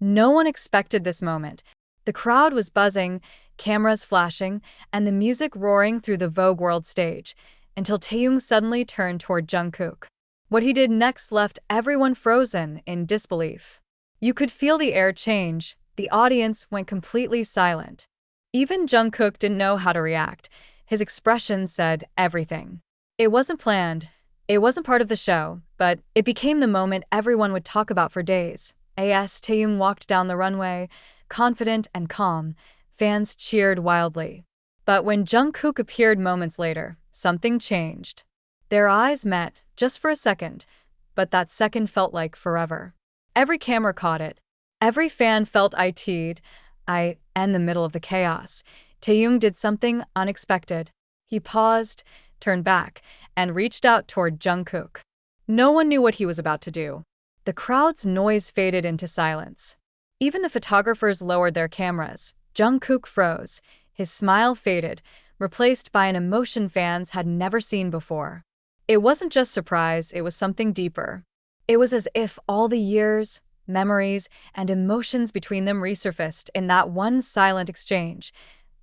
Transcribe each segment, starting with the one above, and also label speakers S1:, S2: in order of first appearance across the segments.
S1: No one expected this moment. The crowd was buzzing, cameras flashing, and the music roaring through the Vogue World stage, until Taehyung suddenly turned toward Jungkook. What he did next left everyone frozen in disbelief. You could feel the air change. The audience went completely silent. Even Jungkook didn't know how to react. His expression said everything. It wasn't planned. It wasn't part of the show, but it became the moment everyone would talk about for days. As Taehyung walked down the runway, confident and calm, fans cheered wildly. But when Jungkook appeared moments later, something changed. Their eyes met, just for a second, but that second felt like forever. Every camera caught it. Every fan felt in the middle of the chaos. Taehyung did something unexpected. He paused, turned back, and reached out toward Jungkook. No one knew what he was about to do. The crowd's noise faded into silence. Even the photographers lowered their cameras. Jungkook froze. His smile faded, replaced by an emotion fans had never seen before. It wasn't just surprise, it was something deeper. It was as if all the years, memories, and emotions between them resurfaced in that one silent exchange.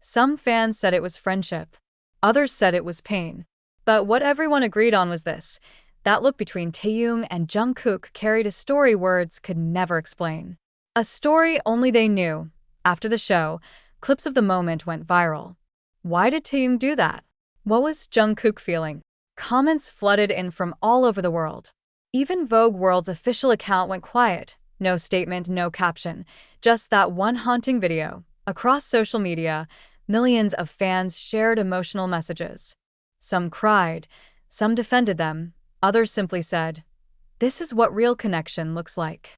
S1: Some fans said it was friendship. Others said it was pain. But what everyone agreed on was this: that look between Taehyung and Jungkook carried a story words could never explain. A story only they knew. After the show, clips of the moment went viral. Why did Taehyung do that? What was Jungkook feeling? Comments flooded in from all over the world. Even Vogue World's official account went quiet. No statement, no caption. Just that one haunting video. Across social media, millions of fans shared emotional messages. Some cried, some defended them, others simply said, "This is what real connection looks like."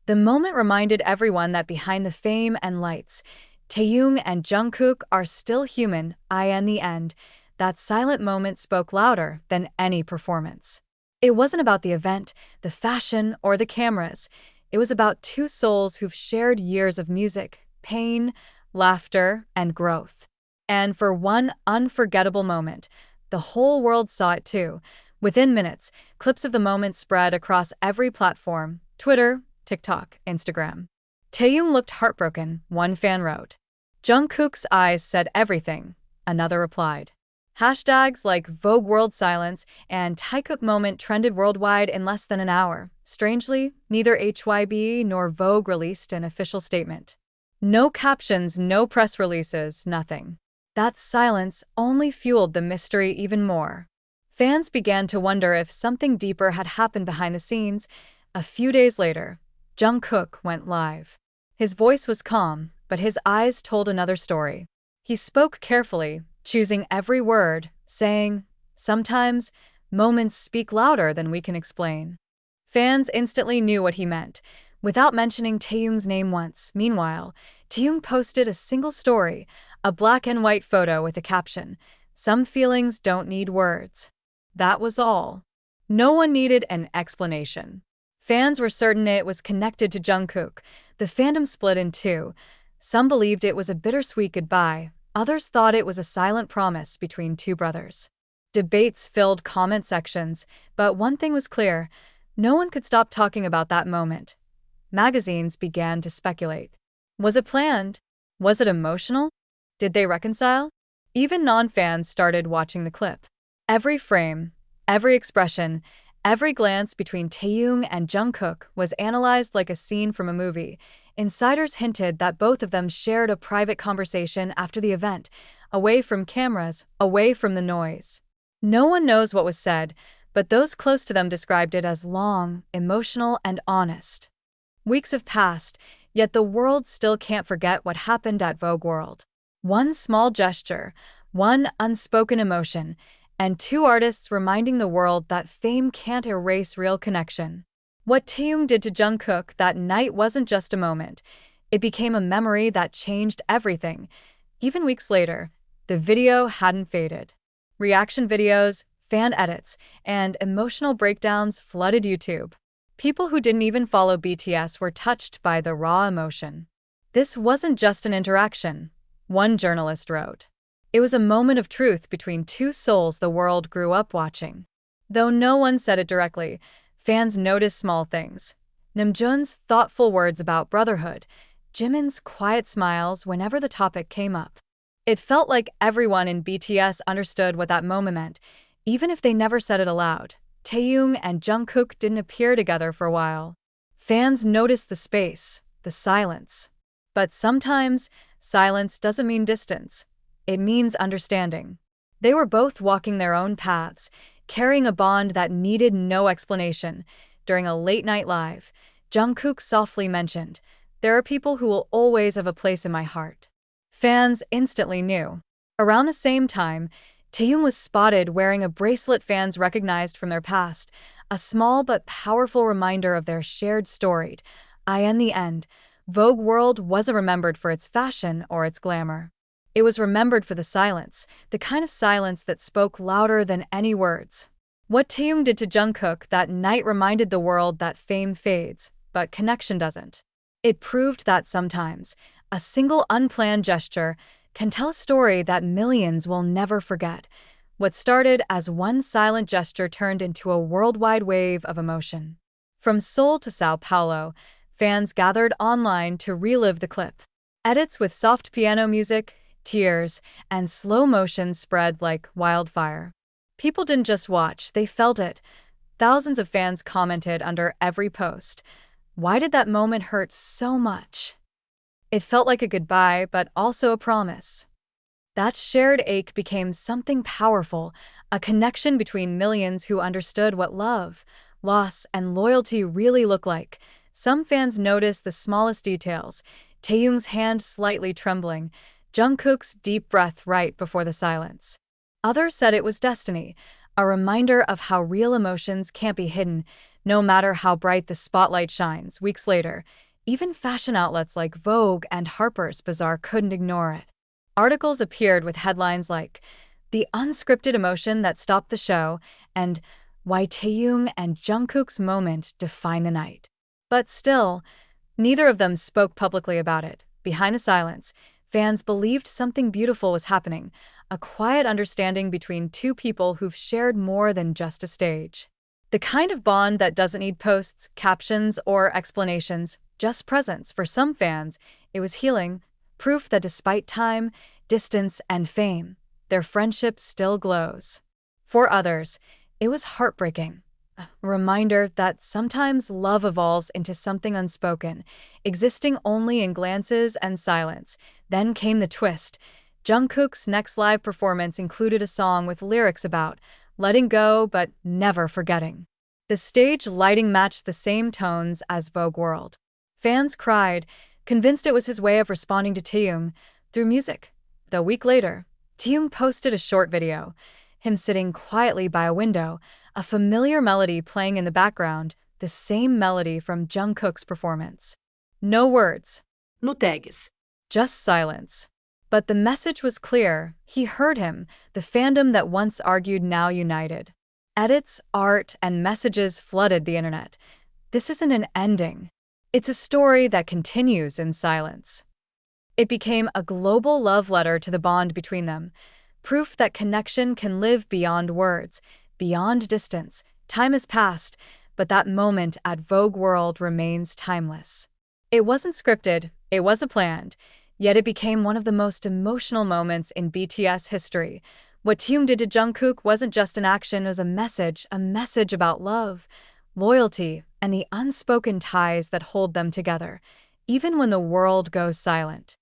S1: The moment reminded everyone that behind the fame and lights, Taehyung and Jungkook are still human. In the end, that silent moment spoke louder than any performance. It wasn't about the event, the fashion, or the cameras. It was about two souls who've shared years of music, pain, laughter, and growth. And for one unforgettable moment, the whole world saw it too. Within minutes, clips of the moment spread across every platform: Twitter, TikTok, Instagram. Taehyung looked heartbroken, one fan wrote. Jungkook's eyes said everything, another replied. Hashtags like Vogue World Silence and Taehyung moment trended worldwide in less than an hour. Strangely, neither HYB nor Vogue released an official statement. No captions, no press releases, nothing. That silence only fueled the mystery even more. Fans began to wonder if something deeper had happened behind the scenes. A few days later, Jungkook went live. His voice was calm, but his eyes told another story. He spoke carefully, choosing every word, saying, "Sometimes, moments speak louder than we can explain." Fans instantly knew what he meant, without mentioning Taehyung's name once. Meanwhile, Taehyung posted a single story, a black and white photo with a caption, "Some feelings don't need words." That was all. No one needed an explanation. Fans were certain it was connected to Jungkook. The fandom split in two. Some believed it was a bittersweet goodbye. Others thought it was a silent promise between two brothers. Debates filled comment sections, but one thing was clear: no one could stop talking about that moment. Magazines began to speculate. Was it planned? Was it emotional? Did they reconcile? Even non-fans started watching the clip. Every frame, every expression, every glance between Taehyung and Jungkook was analyzed like a scene from a movie. Insiders hinted that both of them shared a private conversation after the event, away from cameras, away from the noise. No one knows what was said, but those close to them described it as long, emotional, and honest. Weeks have passed, yet the world still can't forget what happened at Vogue World. One small gesture, one unspoken emotion, and two artists reminding the world that fame can't erase real connection. What Taehyung did to Jungkook that night wasn't just a moment. It became a memory that changed everything. Even weeks later, the video hadn't faded. Reaction videos, fan edits, and emotional breakdowns flooded YouTube. People who didn't even follow BTS were touched by the raw emotion. This wasn't just an interaction, one journalist wrote. It was a moment of truth between two souls the world grew up watching. Though no one said it directly, fans noticed small things. Namjoon's thoughtful words about brotherhood, Jimin's quiet smiles whenever the topic came up. It felt like everyone in BTS understood what that moment meant, even if they never said it aloud. Taehyung and Jungkook didn't appear together for a while. Fans noticed the space, the silence. But sometimes, silence doesn't mean distance. It means understanding. They were both walking their own paths, carrying a bond that needed no explanation. During a late-night live, Jungkook softly mentioned, "There are people who will always have a place in my heart." Fans instantly knew. Around the same time, Taehyung was spotted wearing a bracelet fans recognized from their past, a small but powerful reminder of their shared story. In the end, Vogue World wasn't remembered for its fashion or its glamour. It was remembered for the silence, the kind of silence that spoke louder than any words. What Taehyung did to Jungkook that night reminded the world that fame fades, but connection doesn't. It proved that sometimes, a single unplanned gesture can tell a story that millions will never forget. What started as one silent gesture turned into a worldwide wave of emotion. From Seoul to Sao Paulo, fans gathered online to relive the clip. Edits with soft piano music, tears, and slow motion spread like wildfire. People didn't just watch, they felt it. Thousands of fans commented under every post. Why did that moment hurt so much? It felt like a goodbye, but also a promise. That shared ache became something powerful, a connection between millions who understood what love, loss, and loyalty really look like. Some fans noticed the smallest details, Taehyung's hand slightly trembling, Jungkook's deep breath right before the silence. Others said it was destiny, a reminder of how real emotions can't be hidden, no matter how bright the spotlight shines. Weeks later, even fashion outlets like Vogue and Harper's Bazaar couldn't ignore it. Articles appeared with headlines like, "The unscripted emotion that stopped the show," and "Why Taehyung and Jungkook's moment defined the night." But still, neither of them spoke publicly about it. Behind the silence, fans believed something beautiful was happening, a quiet understanding between two people who've shared more than just a stage. The kind of bond that doesn't need posts, captions, or explanations, just presence. For some fans, it was healing, proof that despite time, distance, and fame, their friendship still glows. For others, it was heartbreaking, a reminder that sometimes love evolves into something unspoken, existing only in glances and silence. Then came the twist. Jungkook's next live performance included a song with lyrics about letting go but never forgetting. The stage lighting matched the same tones as Vogue World. Fans cried, convinced it was his way of responding to Taehyung through music. A week later, Taehyung posted a short video, him sitting quietly by a window, a familiar melody playing in the background, the same melody from Jungkook's performance. No words.
S2: No tags.
S1: Just silence. But the message was clear. He heard him, the fandom that once argued now united. Edits, art, and messages flooded the internet. This isn't an ending. It's a story that continues in silence. It became a global love letter to the bond between them, proof that connection can live beyond words, beyond distance. Time has passed, but that moment at Vogue World remains timeless. It wasn't scripted, it wasn't planned, yet it became one of the most emotional moments in BTS history. What Taehyung did to Jungkook wasn't just an action, it was a message about love, loyalty, and the unspoken ties that hold them together, even when the world goes silent.